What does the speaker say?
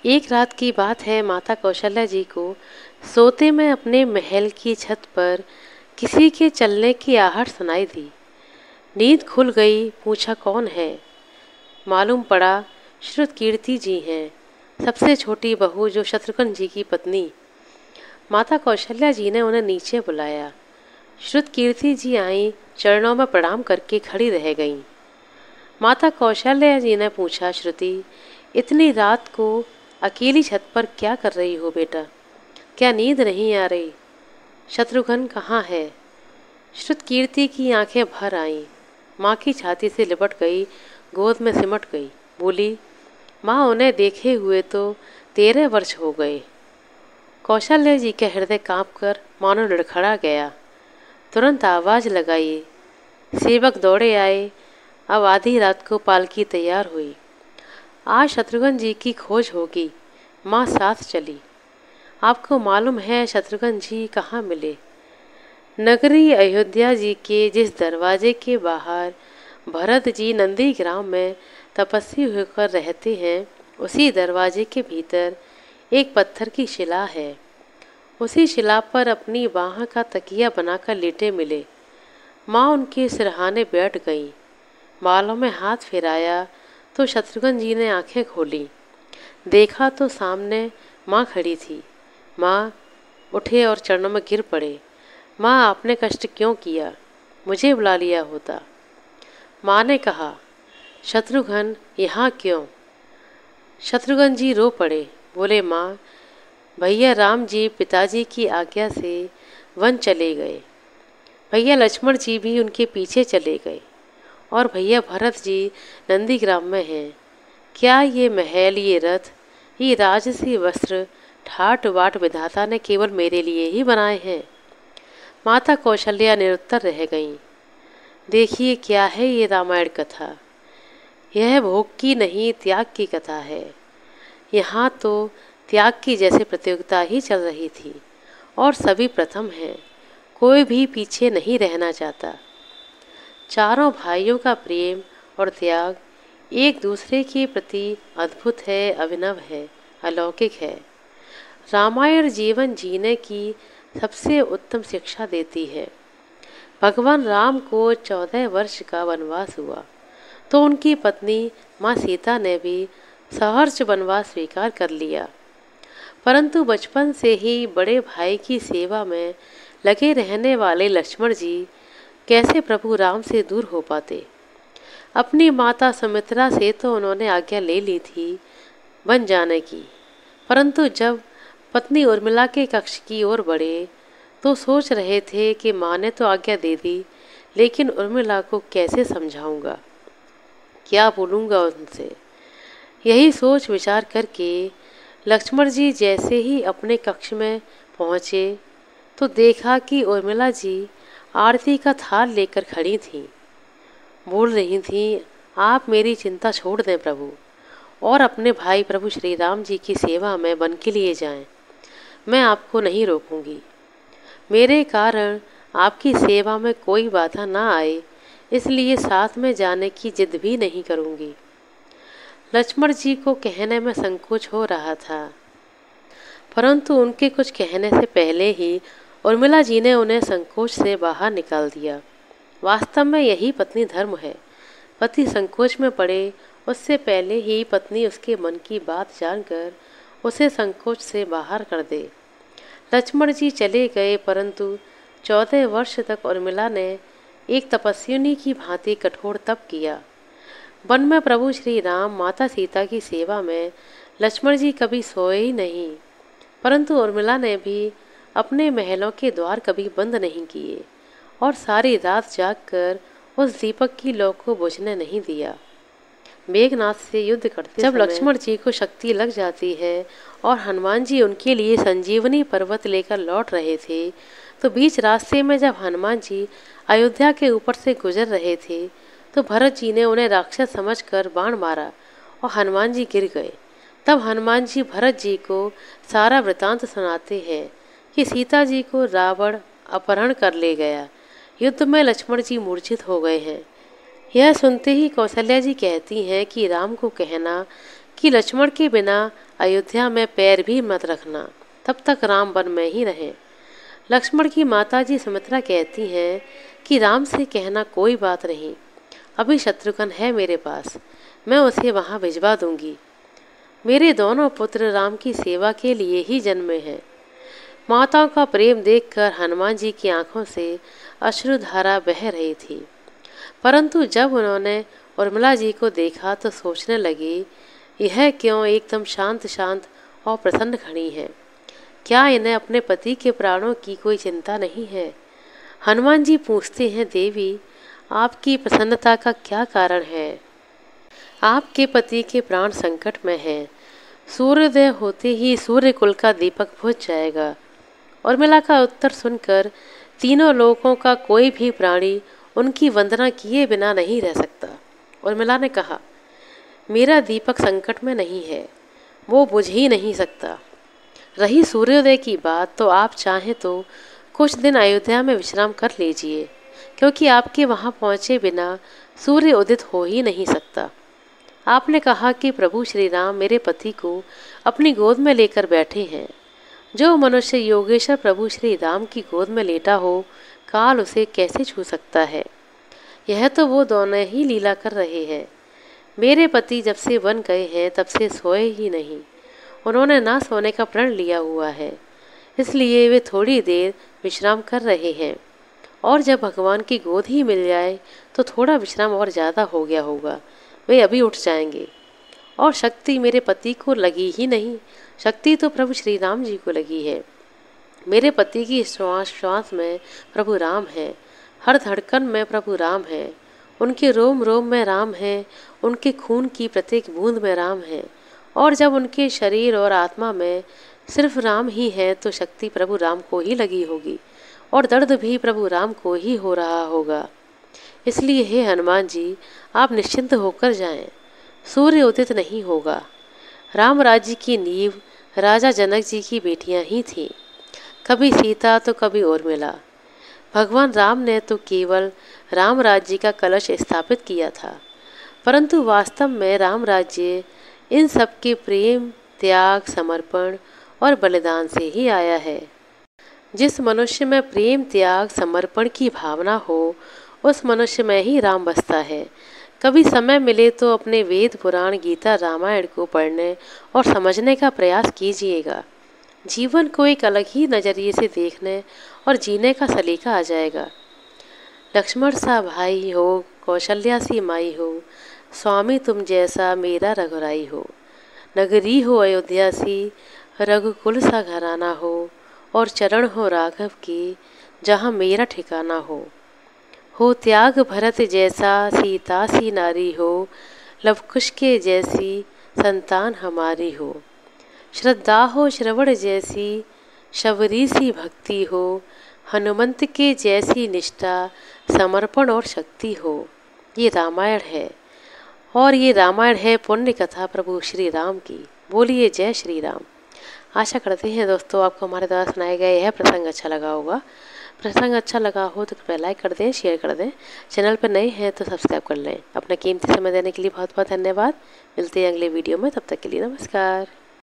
एक रात की बात है, माता कौशल्या जी को सोते में अपने महल की छत पर किसी के चलने की आहट सुनाई दी। नींद खुल गई, पूछा कौन है। मालूम पड़ा श्रुतकीर्ति जी हैं, सबसे छोटी बहू जो शत्रुघ्न जी की पत्नी। माता कौशल्या जी ने उन्हें नीचे बुलाया। श्रुतकीर्ति जी आई, चरणों में प्रणाम करके खड़ी रह गईं। माता कौशल्या जी ने पूछा, श्रुति, इतनी रात को अकेली छत पर क्या कर रही हो बेटा? क्या नींद नहीं आ रही? शत्रुघ्न कहाँ है? श्रुतकीर्ति की आंखें भर आईं। माँ की छाती से लिपट गई, गोद में सिमट गई। बोली, माँ, उन्हें देखे हुए तो 13 वर्ष हो गए। कौशल्या जी का हृदय कांपकर मानो लड़खड़ा गया। तुरंत आवाज़ लगाई, सेवक दौड़े आए। अब आधी रात को पालकी तैयार हुई। आज शत्रुघ्न जी की खोज होगी। माँ साथ चली। आपको मालूम है शत्रुघ्न जी कहाँ मिले? नगरी अयोध्या जी के जिस दरवाजे के बाहर भरत जी नंदीग्राम में तपस्वी होकर रहते हैं, उसी दरवाजे के भीतर एक पत्थर की शिला है। उसी शिला पर अपनी बाह का तकिया बनाकर लेटे मिले। माँ उनके सिरहाने बैठ गईं। बालों में हाथ फिराया तो शत्रुघ्न जी ने आंखें खोली। देखा तो सामने माँ खड़ी थी। माँ उठे और चरणों में गिर पड़े। माँ, आपने कष्ट क्यों किया? मुझे बुला लिया होता। माँ ने कहा, शत्रुघ्न यहाँ क्यों? शत्रुघ्न जी रो पड़े। बोले, माँ, भैया राम जी पिताजी की आज्ञा से वन चले गए। भैया लक्ष्मण जी भी उनके पीछे चले गए और भैया भरत जी नंदीग्राम में हैं। क्या ये महल, ये रथ, ये राजसी वस्त्र ठाट बाट विधाता ने केवल मेरे लिए ही बनाए हैं? माता कौशल्या निरुत्तर रह गईं। देखिए क्या है ये रामायण कथा। यह भोग की नहीं, त्याग की कथा है। यहाँ तो त्याग की जैसे प्रतियोगिता ही चल रही थी और सभी प्रथम हैं। कोई भी पीछे नहीं रहना चाहता। चारों भाइयों का प्रेम और त्याग एक दूसरे के प्रति अद्भुत है, अभिनव है, अलौकिक है। रामायण जीवन जीने की सबसे उत्तम शिक्षा देती है। भगवान राम को 14 वर्ष का वनवास हुआ तो उनकी पत्नी माँ सीता ने भी सहर्ष वनवास स्वीकार कर लिया, परंतु बचपन से ही बड़े भाई की सेवा में लगे रहने वाले लक्ष्मण जी कैसे प्रभु राम से दूर हो पाते? अपनी माता सुमित्रा से तो उन्होंने आज्ञा ले ली थी बन जाने की, परंतु जब पत्नी उर्मिला के कक्ष की ओर बढ़े तो सोच रहे थे कि माँ ने तो आज्ञा दे दी, लेकिन उर्मिला को कैसे समझाऊंगा, क्या बोलूँगा उनसे? यही सोच विचार करके लक्ष्मण जी जैसे ही अपने कक्ष में पहुँचे तो देखा कि उर्मिला जी आरती का थाल लेकर खड़ी थीं। बोल रही थीं, आप मेरी चिंता छोड़ दें प्रभु और अपने भाई प्रभु श्री राम जी की सेवा में वन के लिए जाएं। मैं आपको नहीं रोकूंगी। मेरे कारण आपकी सेवा में कोई बाधा ना आए, इसलिए साथ में जाने की जिद भी नहीं करूंगी। लक्ष्मण जी को कहने में संकोच हो रहा था, परंतु उनके कुछ कहने से पहले ही उर्मिला जी ने उन्हें संकोच से बाहर निकाल दिया। वास्तव में यही पत्नी धर्म है। पति संकोच में पड़े उससे पहले ही पत्नी उसके मन की बात जानकर उसे संकोच से बाहर कर दे। लक्ष्मण जी चले गए, परंतु 14 वर्ष तक उर्मिला ने एक तपस्विनी की भांति कठोर तप किया। वन में प्रभु श्री राम माता सीता की सेवा में लक्ष्मण जी कभी सोए ही नहीं, परंतु उर्मिला ने भी अपने महलों के द्वार कभी बंद नहीं किए और सारी रात जागकर उस दीपक की लौ को बुझने नहीं दिया। मेघनाथ से युद्ध करते जब लक्ष्मण जी को शक्ति लग जाती है और हनुमान जी उनके लिए संजीवनी पर्वत लेकर लौट रहे थे, तो बीच रास्ते में जब हनुमान जी अयोध्या के ऊपर से गुजर रहे थे तो भरत जी ने उन्हें राक्षस समझकर बाण मारा और हनुमान जी गिर गए। तब हनुमान जी भरत जी को सारा वृतांत सुनाते हैं कि सीता जी को रावण अपहरण कर ले गया। युद्ध में लक्ष्मण जी मूर्छित हो गए हैं। यह सुनते ही कौशल्या जी कहती हैं कि राम को कहना कि लक्ष्मण के बिना अयोध्या में पैर भी मत रखना, तब तक राम वन में ही रहें। लक्ष्मण की माताजी सुमित्रा कहती हैं कि राम से कहना कोई बात नहीं, अभी शत्रुघ्न है मेरे पास, मैं उसे वहाँ भिजवा दूंगी। मेरे दोनों पुत्र राम की सेवा के लिए ही जन्मे हैं। माताओं का प्रेम देखकर हनुमान जी की आंखों से अश्रुधारा बह रही थी, परंतु जब उन्होंने उर्मिला जी को देखा तो सोचने लगी, यह क्यों एकदम शांत शांत और प्रसन्न खड़ी है। क्या इन्हें अपने पति के प्राणों की कोई चिंता नहीं है? हनुमान जी पूछते हैं, देवी आपकी प्रसन्नता का क्या कारण है? आपके पति के प्राण संकट में हैं। सूर्योदय होते ही सूर्य कुल का दीपक बुझ जाएगा। उर्मिला का उत्तर सुनकर तीनों लोकों का कोई भी प्राणी उनकी वंदना किए बिना नहीं रह सकता। उर्मिला ने कहा, मेरा दीपक संकट में नहीं है, वो बुझ ही नहीं सकता। रही सूर्योदय की बात, तो आप चाहें तो कुछ दिन अयोध्या में विश्राम कर लीजिए, क्योंकि आपके वहाँ पहुँचे बिना सूर्य उदित हो ही नहीं सकता। आपने कहा कि प्रभु श्री राम मेरे पति को अपनी गोद में लेकर बैठे हैं। जो मनुष्य योगेश्वर प्रभु श्री राम की गोद में लेटा हो, काल उसे कैसे छू सकता है? यह तो वो दोनों ही लीला कर रहे हैं। मेरे पति जब से वन गए हैं तब से सोए ही नहीं। उन्होंने ना सोने का प्रण लिया हुआ है, इसलिए वे थोड़ी देर विश्राम कर रहे हैं, और जब भगवान की गोद ही मिल जाए तो थोड़ा विश्राम और ज़्यादा हो गया होगा, वे अभी उठ जाएंगे। और शक्ति मेरे पति को लगी ही नहीं, शक्ति तो प्रभु श्री राम जी को लगी है। मेरे पति की श्वास श्वास में प्रभु राम है, हर धड़कन में प्रभु राम है, उनके रोम रोम में राम है, उनके खून की प्रत्येक बूंद में राम है। और जब उनके शरीर और आत्मा में सिर्फ राम ही है तो शक्ति प्रभु राम को ही लगी होगी, और दर्द भी प्रभु राम को ही हो रहा होगा। इसलिए हे हनुमान जी, आप निश्चिंत होकर जाएं, सूर्य उदित नहीं होगा। राम राज्य की नींव राजा जनक जी की बेटियां ही थीं, कभी सीता तो कभी उर्मिला। भगवान राम ने तो केवल राम राज्य का कलश स्थापित किया था, परंतु वास्तव में राम राज्य इन सब के प्रेम, त्याग, समर्पण और बलिदान से ही आया है। जिस मनुष्य में प्रेम, त्याग, समर्पण की भावना हो, उस मनुष्य में ही राम बसता है। कभी समय मिले तो अपने वेद, पुराण, गीता, रामायण को पढ़ने और समझने का प्रयास कीजिएगा। जीवन को एक अलग ही नज़रिए से देखने और जीने का सलीका आ जाएगा। लक्ष्मण सा भाई हो, कौशल्या सी माई हो, स्वामी तुम जैसा मेरा रघुराई हो। नगरी हो अयोध्या सी, रघुकुल सा घराना हो, और चरण हो राघव की, जहाँ मेरा ठिकाना हो त्याग भरत जैसा, सीता सी नारी हो, लवकुश के जैसी संतान हमारी हो। श्रद्धा हो श्रवण जैसी, शबरी सी भक्ति हो, हनुमंत के जैसी निष्ठा, समर्पण और शक्ति हो। ये रामायण है, और ये रामायण है पुण्य कथा प्रभु श्री राम की। बोलिए जय श्री राम। आशा करते हैं दोस्तों आपको हमारे द्वारा सुनाया गया यह प्रसंग अच्छा लगा होगा। प्रसंग अच्छा लगा हो तो कृपया लाइक कर दें, शेयर कर दें। चैनल पर नए हैं तो सब्सक्राइब कर लें। अपना कीमती समय देने के लिए बहुत बहुत धन्यवाद। मिलते हैं अगले वीडियो में, तब तक के लिए नमस्कार।